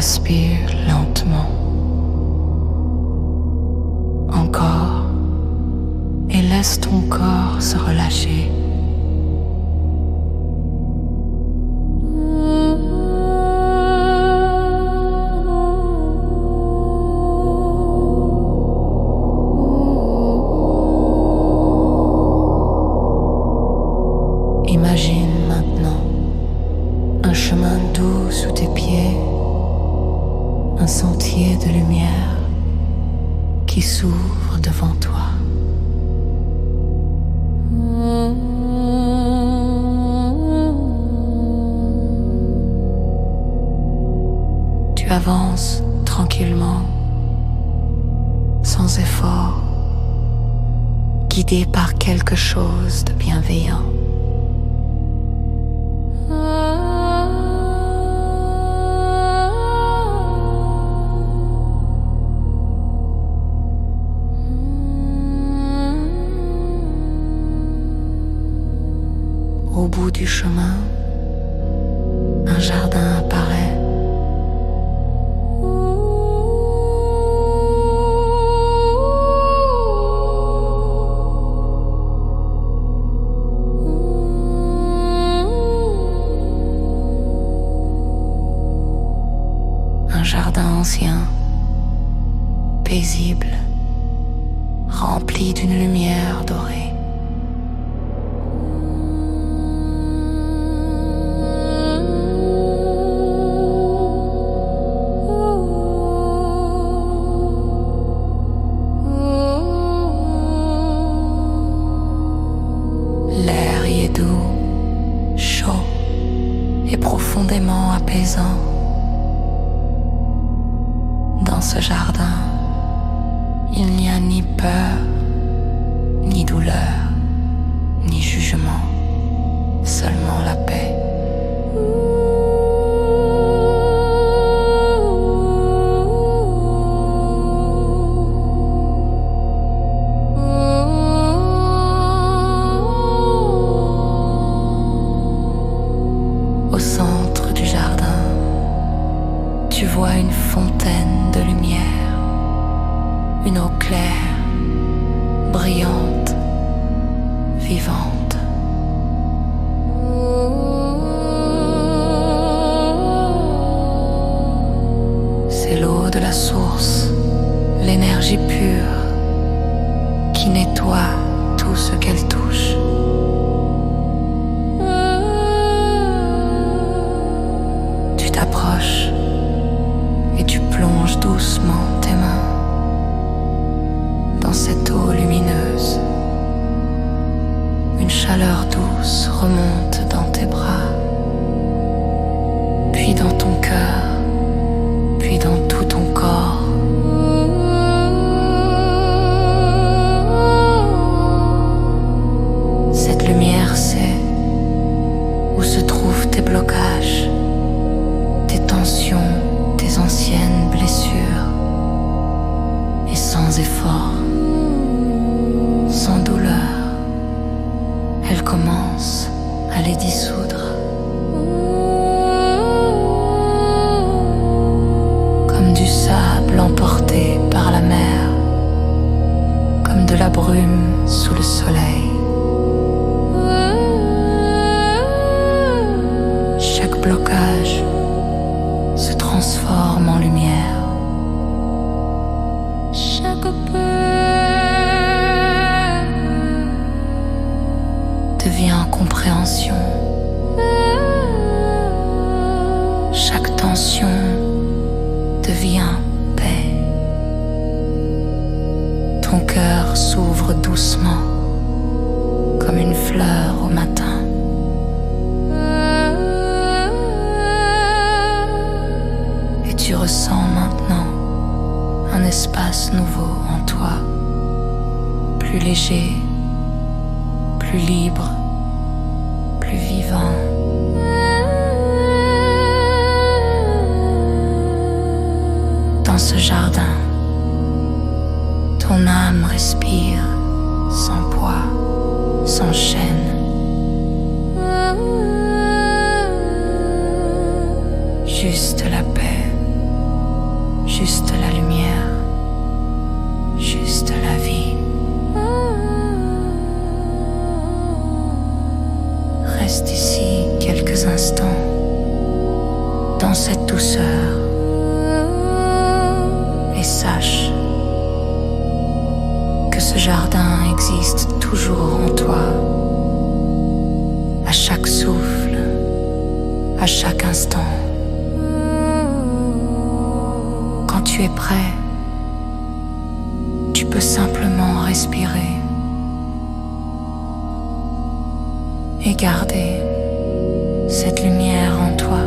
Respire lentement. Encore. Et laisse ton corps se relâcher. Imagine maintenant un chemin doux sous tes pieds, un sentier de lumière qui s'ouvre devant toi. Tu avances tranquillement, sans effort, guidé par quelque chose de bienveillant. Au bout du chemin, un jardin apparaît. Un jardin ancien, paisible, rempli d'une lumière dorée. L'air y est doux, chaud et profondément apaisant. Dans ce jardin, il n'y a ni peur, ni douleur, ni jugement, seulement la paix. Au centre du jardin, tu vois une fontaine de lumière, une eau claire, brillante, vivante. C'est l'eau de la source, l'énergie pure qui nettoie tout ce qu'elle touche. Tu t'approches et tu plonges doucement tes mains dans cette eau lumineuse. Une chaleur douce remonte dans tes bras, puis dans ton cœur, puis dans tout ton corps. Cette lumière sait où se trouvent tes blocages, tes tensions, tes anciennes blessures. Et sans effort, sans douleur, elle commence à les dissoudre. Comme du sable emporté par la mer, comme de la brume sous le soleil. Chaque blocage se transforme en lumière. Chaque peur devient compréhension. Chaque tension devient paix. Ton cœur s'ouvre doucement comme une fleur au matin. Tu ressens maintenant un espace nouveau en toi, plus léger, plus libre, plus vivant. Dans ce jardin, ton âme respire sans poids, sans chaîne. Juste la paix juste la lumière, juste la vie. Reste ici quelques instants, dans cette douceur, et sache que ce jardin existe toujours en toi, à chaque souffle, à chaque instant. Quand tu es prêt, tu peux simplement respirer et garder cette lumière en toi.